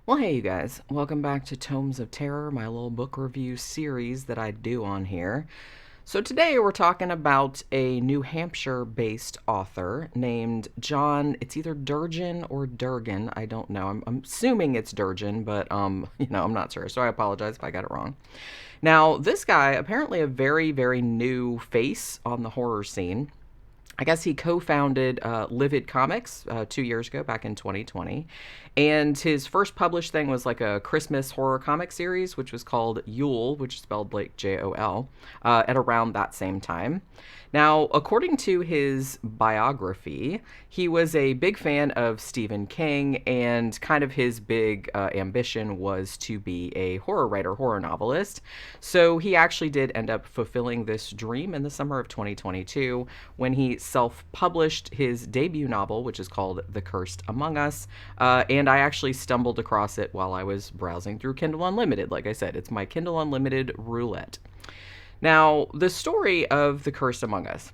Well, hey, you guys. Welcome back to Tomes of Terror, my little book review series that I do on here. So, today we're talking about a New Hampshire based author named John. It's either Durgin or Durgin. I don't know. I'm assuming it's Durgin, but, I'm not sure. So, I apologize if I got it wrong. Now, this guy, apparently a very, very new face on the horror scene. I guess he co-founded Livid Comics 2 years ago, back in 2020, and his first published thing was like a Christmas horror comic series, which was called Yule, which is spelled like Jol, at around that same time. Now, according to his biography, he was a big fan of Stephen King, and kind of his big ambition was to be a horror writer, horror novelist. So he actually did end up fulfilling this dream in the summer of 2022 when he self-published his debut novel, which is called The Cursed Among Us, and I actually stumbled across it while I was browsing through Kindle Unlimited. Like I said, it's my Kindle Unlimited roulette. Now, the story of The Cursed Among Us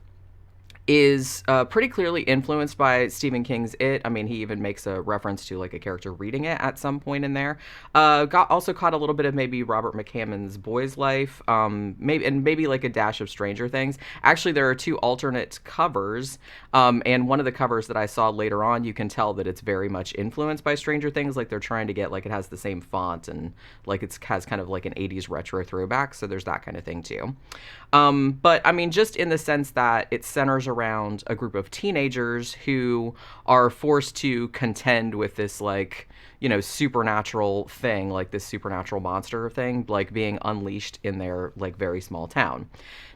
is pretty clearly influenced by Stephen King's It. I mean, he even makes a reference to like a character reading it at some point in there. Got also caught a little bit of maybe Robert McCammon's Boy's Life, maybe like a dash of Stranger Things. Actually, there are two alternate covers, and one of the covers that I saw later on, you can tell that it's very much influenced by Stranger Things. Like they're trying to get like it has the same font and like it has kind of like an 80s retro throwback. So there's that kind of thing too. But I mean, just in the sense that it centers around a group of teenagers who are forced to contend with this, like, supernatural thing, like this supernatural monster thing, like being unleashed in their, like, very small town.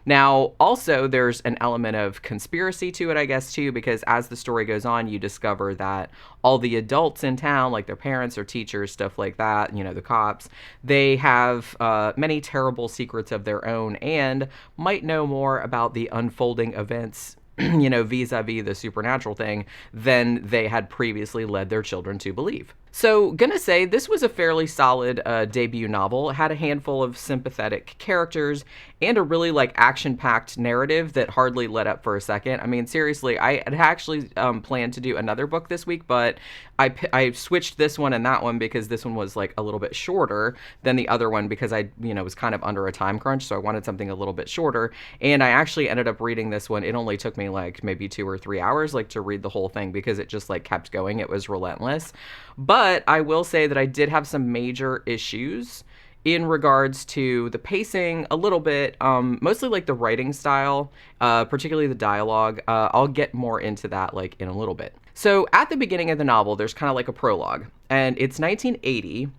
Now, also, there's an element of conspiracy to it, I guess, too, because as the story goes on, you discover that all the adults in town, like their parents or teachers, stuff like that, the cops, they have many terrible secrets of their own and might know more about the unfolding events vis-a-vis the supernatural thing than they had previously led their children to believe. So, gonna say, this was a fairly solid debut novel. It had a handful of sympathetic characters and a really, like, action-packed narrative that hardly let up for a second. I mean, seriously, I had actually planned to do another book this week, but I switched this one and that one because this one was, like, a little bit shorter than the other one because I, was kind of under a time crunch, so I wanted something a little bit shorter. And I actually ended up reading this one. It only took me, like, maybe 2 or 3 hours, like, to read the whole thing because it just, like, kept going. It was relentless. But I will say that I did have some major issues in regards to the pacing a little bit, mostly like the writing style, particularly the dialogue. I'll get more into that like in a little bit. So at the beginning of the novel, there's kind of like a prologue, and it's 1980.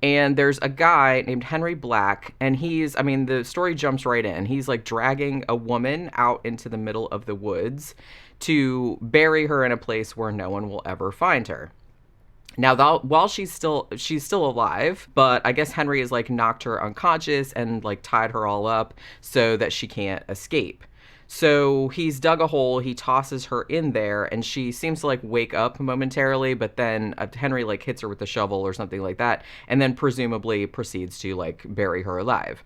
And there's a guy named Henry Black, and the story jumps right in. He's like dragging a woman out into the middle of the woods to bury her in a place where no one will ever find her. Now, while she's still alive, but I guess Henry has like knocked her unconscious and like tied her all up so that she can't escape. So he's dug a hole, he tosses her in there, and she seems to like wake up momentarily, but then Henry like hits her with a shovel or something like that, and then presumably proceeds to like bury her alive.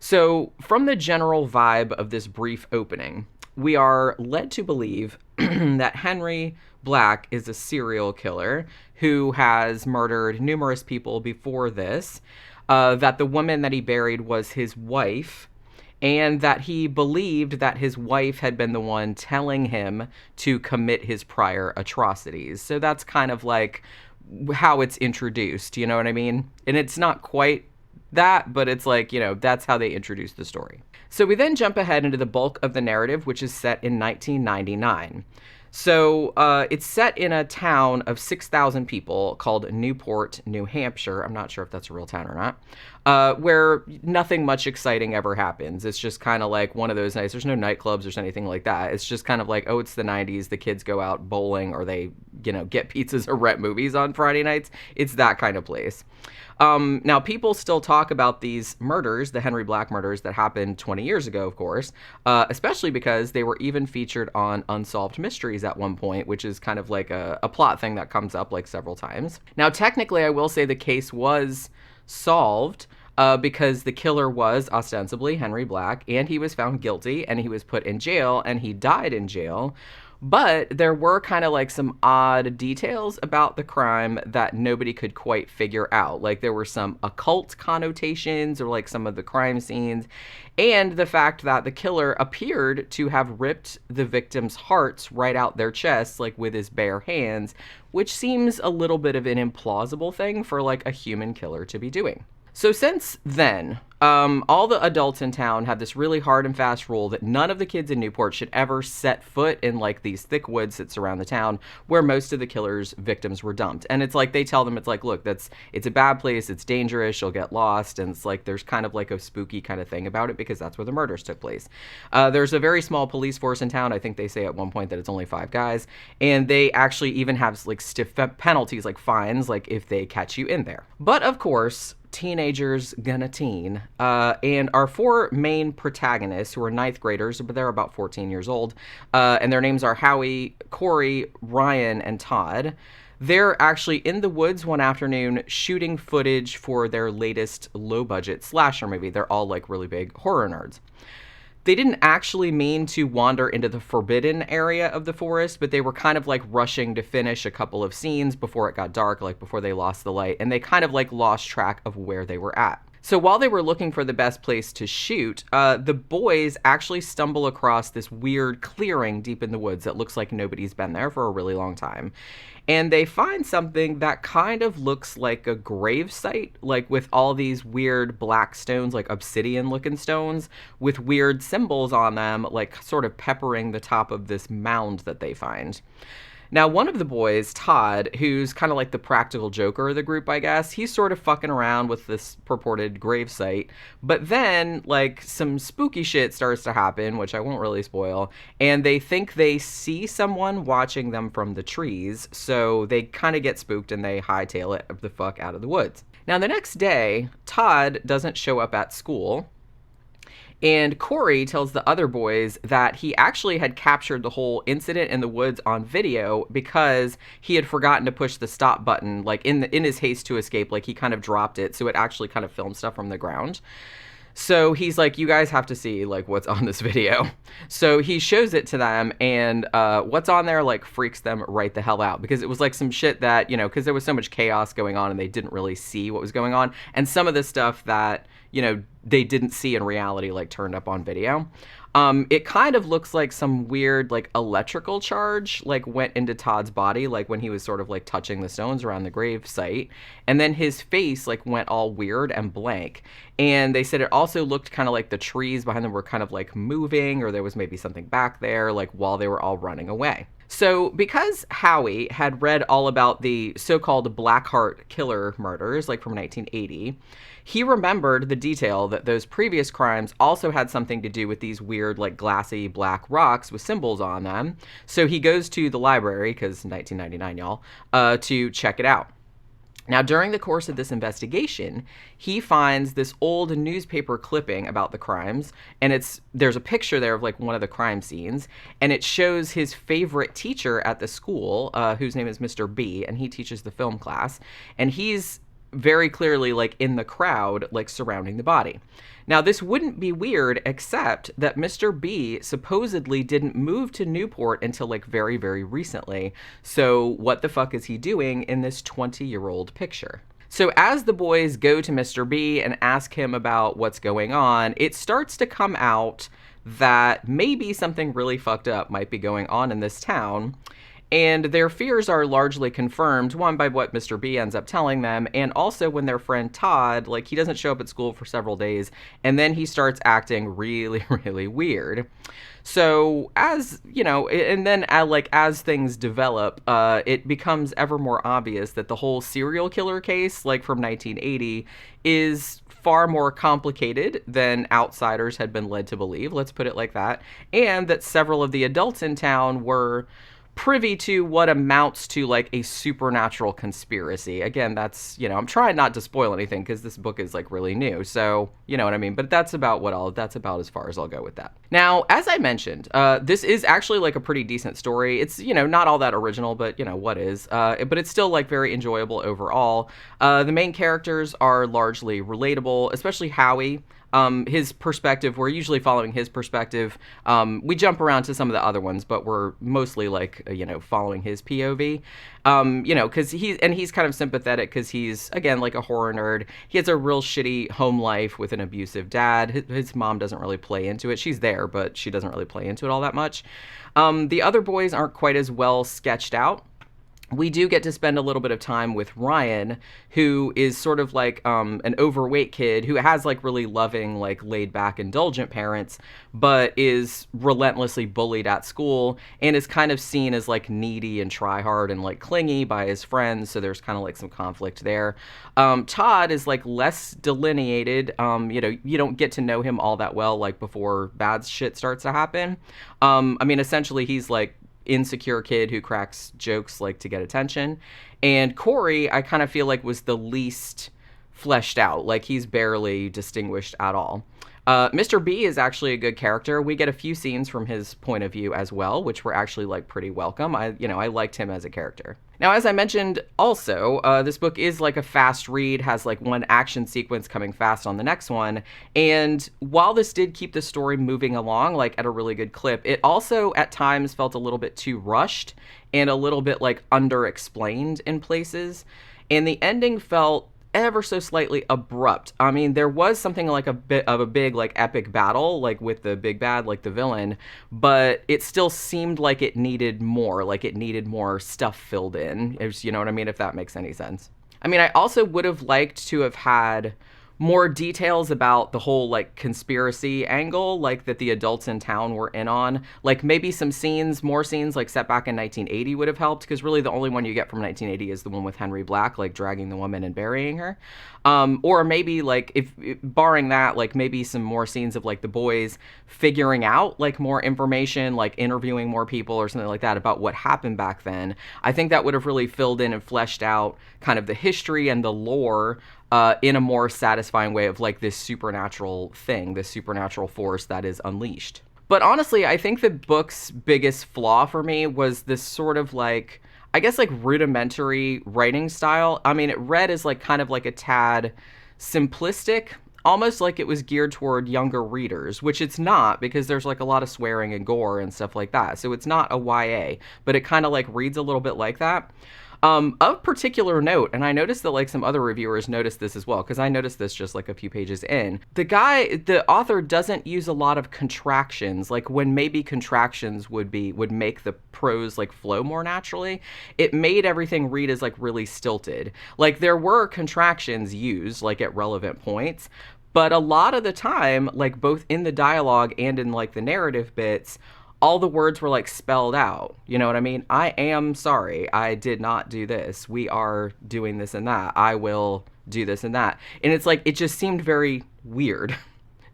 So from the general vibe of this brief opening, we are led to believe that Henry Black is a serial killer who has murdered numerous people before this, that the woman that he buried was his wife, and that he believed that his wife had been the one telling him to commit his prior atrocities. So that's kind of like how it's introduced, you know what I mean? And it's not quite that, but it's like, that's how they introduce the story. So we then jump ahead into the bulk of the narrative, which is set in 1999. So it's set in a town of 6,000 people called Newport, New Hampshire. I'm not sure if that's a real town or not, where nothing much exciting ever happens. It's just kind of like one of those nights. There's no nightclubs or anything like that. It's just kind of like, oh, it's the 90s. The kids go out bowling or they, get pizzas or rent movies on Friday nights. It's that kind of place. Now, people still talk about these murders, the Henry Black murders that happened 20 years ago, of course, especially because they were even featured on Unsolved Mysteries at one point, which is kind of like a plot thing that comes up like several times. Now, technically, I will say the case was solved because the killer was ostensibly Henry Black, and he was found guilty, and he was put in jail, and he died in jail. But there were kind of like some odd details about the crime that nobody could quite figure out. Like there were some occult connotations or like some of the crime scenes, and the fact that the killer appeared to have ripped the victims' hearts right out their chests, like with his bare hands, which seems a little bit of an implausible thing for like a human killer to be doing. So since then, all the adults in town had this really hard and fast rule that none of the kids in Newport should ever set foot in like these thick woods that surround the town where most of the killer's victims were dumped. And it's like they tell them, it's like, look, it's a bad place, it's dangerous, you'll get lost, and it's like there's kind of like a spooky kind of thing about it because that's where the murders took place. There's a very small police force in town. I think they say at one point that it's only 5 guys, and they actually even have like stiff penalties, like fines, like if they catch you in there. But of course, teenagers gonna teen. And our 4 main protagonists, who are 9th graders, but they're about 14 years old, and their names are Howie, Corey, Ryan, and Todd. They're actually in the woods one afternoon shooting footage for their latest low-budget slasher movie. They're all like really big horror nerds. They didn't actually mean to wander into the forbidden area of the forest, but they were kind of like rushing to finish a couple of scenes before it got dark, like before they lost the light, and they kind of like lost track of where they were at. So while they were looking for the best place to shoot, the boys actually stumble across this weird clearing deep in the woods that looks like nobody's been there for a really long time. And they find something that kind of looks like a grave site, like with all these weird black stones, like obsidian-looking stones, with weird symbols on them, like sort of peppering the top of this mound that they find. Now, one of the boys, Todd, who's kind of like the practical joker of the group, I guess, he's sort of fucking around with this purported gravesite. But then, like, some spooky shit starts to happen, which I won't really spoil, and they think they see someone watching them from the trees, so they kind of get spooked and they hightail it the fuck out of the woods. Now, the next day, Todd doesn't show up at school, and Corey tells the other boys that he actually had captured the whole incident in the woods on video because he had forgotten to push the stop button, like in his haste to escape, like he kind of dropped it, so it actually kind of filmed stuff from the ground. So he's like, you guys have to see like what's on this video. So he shows it to them, and what's on there like freaks them right the hell out, because it was like some shit that, you know, because there was so much chaos going on and they didn't really see what was going on, and some of the stuff that, you know, they didn't see in reality like turned up on video. It kind of looks like some weird like electrical charge like went into Todd's body, like when he was sort of like touching the stones around the grave site, and then his face like went all weird and blank. And they said it also looked kind of like the trees behind them were kind of like moving, or there was maybe something back there like while they were all running away. So because Howie had read all about the so-called Blackheart killer murders, like from 1980, he remembered the detail that those previous crimes also had something to do with these weird, like glassy black rocks with symbols on them. So he goes to the library, because 1999, y'all, to check it out. Now, during the course of this investigation, he finds this old newspaper clipping about the crimes, and there's a picture there of like one of the crime scenes, and it shows his favorite teacher at the school, whose name is Mr. B, and he teaches the film class, and he's very clearly like in the crowd, like surrounding the body. Now, this wouldn't be weird, except that Mr. B supposedly didn't move to Newport until like very, very recently. So what the fuck is he doing in this 20-year-old picture? So as the boys go to Mr. B and ask him about what's going on, it starts to come out that maybe something really fucked up might be going on in this town. And their fears are largely confirmed, one, by what Mr. B ends up telling them, and also when their friend Todd, like, he doesn't show up at school for several days, and then he starts acting really, really weird. So, as, you know, and then, like, as things develop, it becomes ever more obvious that the whole serial killer case, like, from 1980, is far more complicated than outsiders had been led to believe, let's put it like that, and that several of the adults in town were privy to what amounts to like a supernatural conspiracy. Again, that's, you know, I'm trying not to spoil anything because this book is like really new, so you know what I mean, but that's about as far as I'll go with that. Now, as I mentioned, this is actually like a pretty decent story. It's, you know, not all that original, but you know what is, but it's still like very enjoyable overall. The main characters are largely relatable, especially Howie. his perspective, we're usually following his perspective. We jump around to some of the other ones, but we're mostly like, following his POV. Because he's kind of sympathetic because he's, again, like a horror nerd. He has a real shitty home life with an abusive dad. His mom doesn't really play into it. She's there, but she doesn't really play into it all that much. The other boys aren't quite as well sketched out. We do get to spend a little bit of time with Ryan, who is sort of like an overweight kid who has like really loving, like laid back, indulgent parents, but is relentlessly bullied at school and is kind of seen as like needy and try hard and like clingy by his friends. So there's kind of like some conflict there. Todd is like less delineated. You don't get to know him all that well, like before bad shit starts to happen. Essentially he's like insecure kid who cracks jokes like to get attention. And Corey, I kind of feel like was the least fleshed out. Like he's barely distinguished at all. Mr. B is actually a good character. We get a few scenes from his point of view as well, which were actually like pretty welcome. I liked him as a character. Now, as I mentioned, also, this book is like a fast read, has like one action sequence coming fast on the next one. And while this did keep the story moving along, like at a really good clip, it also at times felt a little bit too rushed and a little bit like under-explained in places. And the ending felt ever so slightly abrupt. I mean, there was something like a bit of a big like epic battle, like with the big bad, like the villain, but it still seemed like it needed more, stuff filled in. You know what I mean? If that makes any sense. I mean, I also would have liked to have had more details about the whole like conspiracy angle, like that the adults in town were in on. Like maybe more scenes like set back in 1980 would have helped, because really the only one you get from 1980 is the one with Henry Black, like dragging the woman and burying her. Or maybe like if barring that, like maybe some more scenes of like the boys figuring out like more information, like interviewing more people or something like that about what happened back then. I think that would have really filled in and fleshed out kind of the history and the lore in a more satisfying way of like this supernatural thing, this supernatural force that is unleashed. But honestly, I think the book's biggest flaw for me was this sort of like, I guess like rudimentary writing style. I mean, it read as like kind of like a tad simplistic, almost like it was geared toward younger readers, which it's not, because there's like a lot of swearing and gore and stuff like that. So it's not a YA, but it kind of like reads a little bit like that. Of particular note, and I noticed that like some other reviewers noticed this as well, because I noticed this just like a few pages in. The author doesn't use a lot of contractions, like when maybe contractions would make the prose like flow more naturally. It made everything read as like really stilted. Like there were contractions used like at relevant points, but a lot of the time, like both in the dialogue and in like the narrative bits, all the words were like spelled out. You know what I mean? I am sorry. I did not do this. We are doing this and that. I will do this and that. And it's like, it just seemed very weird.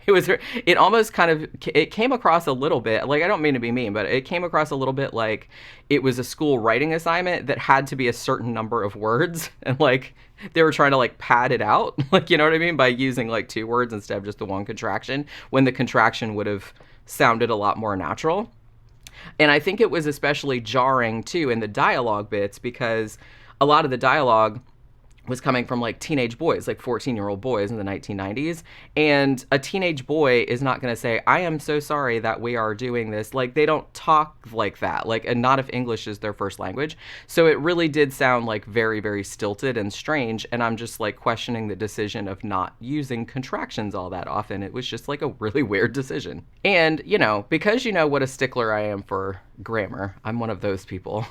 It almost kind of, it came across a little bit, like, I don't mean to be mean, but it came across a little bit like it was a school writing assignment that had to be a certain number of words. And like, they were trying to like pad it out. Like, you know what I mean? By using like 2 words instead of just the one contraction, when the contraction would have sounded a lot more natural. And I think it was especially jarring, too, in the dialogue bits, because a lot of the dialogue was coming from like teenage boys, like 14-year-old boys in the 1990s. And a teenage boy is not going to say, I am so sorry that we are doing this. Like, they don't talk like that, like, and not if English is their first language. So it really did sound like very, very stilted and strange. And I'm just like questioning the decision of not using contractions all that often. It was just like a really weird decision. And, because you know what a stickler I am for grammar, I'm one of those people.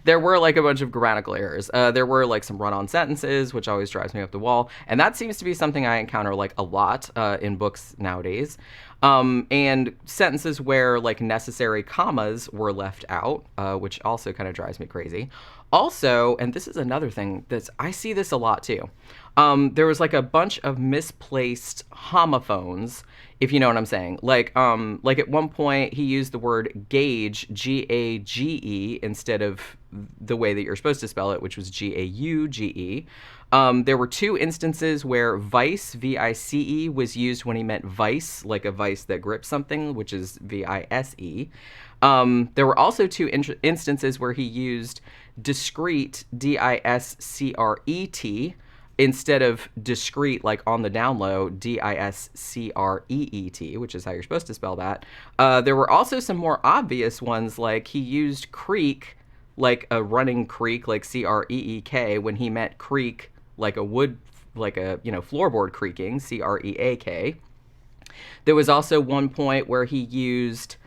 There were like a bunch of grammatical errors. There were like some run-on sentences, which always drives me up the wall. And that seems to be something I encounter like a lot in books nowadays. And sentences where like necessary commas were left out, which also kind of drives me crazy. Also, and this is another thing I see this a lot too. There was like a bunch of misplaced homophones, if you know what I'm saying. Like at one point he used the word gauge, G-A-G-E, instead of the way that you're supposed to spell it, which was G-A-U-G-E. There were 2 instances where vice, V-I-C-E, was used when he meant vice, like a vice that grips something, which is V-I-S-E. There were also 2 instances where he used discrete, D-I-S-C-R-E-T, instead of discreet, like on the down low, Discreet, which is how you're supposed to spell that. There were also some more obvious ones, like he used creek, like a running creek, like Creek, when he meant creak, like a wood, like a, floorboard creaking, Creak. There was also one point where he used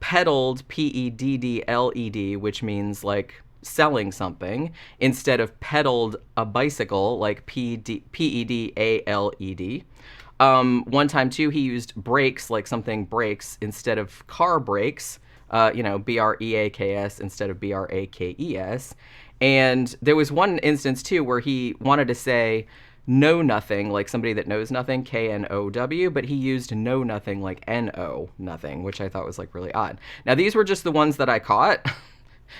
peddled, Peddled, which means like selling something, instead of pedaled a bicycle, like Pedaled. One time too, he used brakes, like something breaks, instead of car brakes, Breaks instead of Brakes. And there was one instance too where he wanted to say know nothing, like somebody that knows nothing, Know, but he used know nothing, like No nothing, which I thought was like really odd. Now these were just the ones that I caught.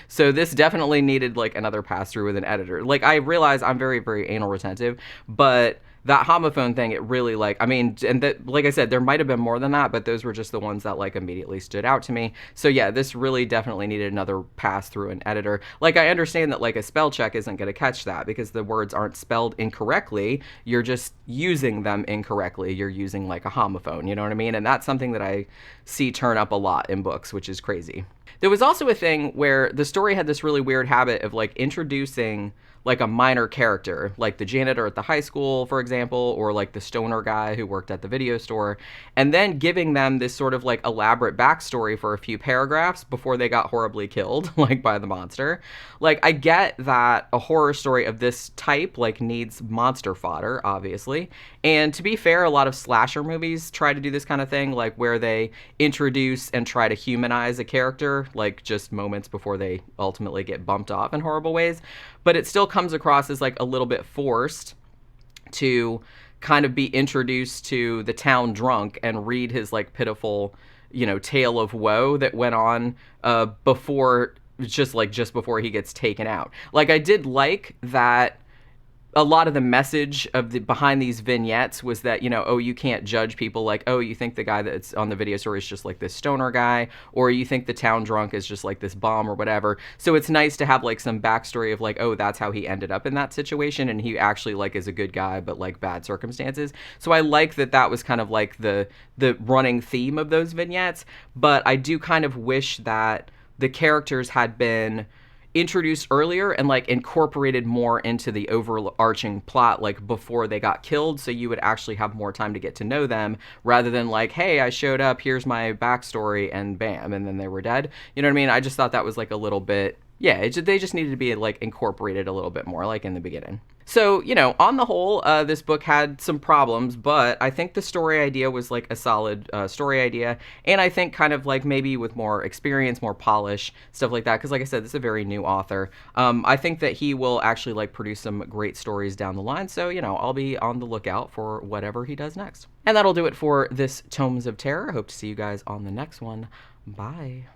So this definitely needed like another pass through with an editor. Like I realize I'm very, very anal retentive, but that homophone thing, it really like, I mean, and that, like I said, there might have been more than that, but those were just the ones that like immediately stood out to me. So yeah, this really definitely needed another pass through an editor. Like I understand that like a spell check isn't going to catch that because the words aren't spelled incorrectly. You're just using them incorrectly. You're using like a homophone, you know what I mean? And that's something that I see turn up a lot in books, which is crazy. There was also a thing where the story had this really weird habit of like introducing like a minor character, like the janitor at the high school, for example, or like the stoner guy who worked at the video store, and then giving them this sort of like elaborate backstory for a few paragraphs before they got horribly killed, like by the monster. Like, I get that a horror story of this type, like, needs monster fodder, obviously. And to be fair, a lot of slasher movies try to do this kind of thing, like where they introduce and try to humanize a character, like just moments before they ultimately get bumped off in horrible ways. But it still comes across as like a little bit forced to kind of be introduced to the town drunk and read his like pitiful, tale of woe that went on before, just before he gets taken out. Like, I did like that a lot of the message of the behind these vignettes was that, oh, you can't judge people, like, oh, you think the guy that's on the video store is just like this stoner guy, or you think the town drunk is just like this bum or whatever. So it's nice to have like some backstory of like, oh, that's how he ended up in that situation, and he actually like is a good guy, but like bad circumstances. So I like that that was kind of like the running theme of those vignettes, but I do kind of wish that the characters had been introduced earlier and like incorporated more into the overarching plot, like before they got killed, so you would actually have more time to get to know them, rather than like, hey, I showed up, here's my backstory, and bam, and then they were dead. You know what I mean? I just thought that was like a little bit, yeah, they just needed to be like incorporated a little bit more, like in the beginning. So, on the whole, this book had some problems, but I think the story idea was like a solid story idea. And I think kind of like maybe with more experience, more polish, stuff like that. Because like I said, this is a very new author. I think that he will actually like produce some great stories down the line. So, I'll be on the lookout for whatever he does next. And that'll do it for this Tomes of Terror. Hope to see you guys on the next one. Bye.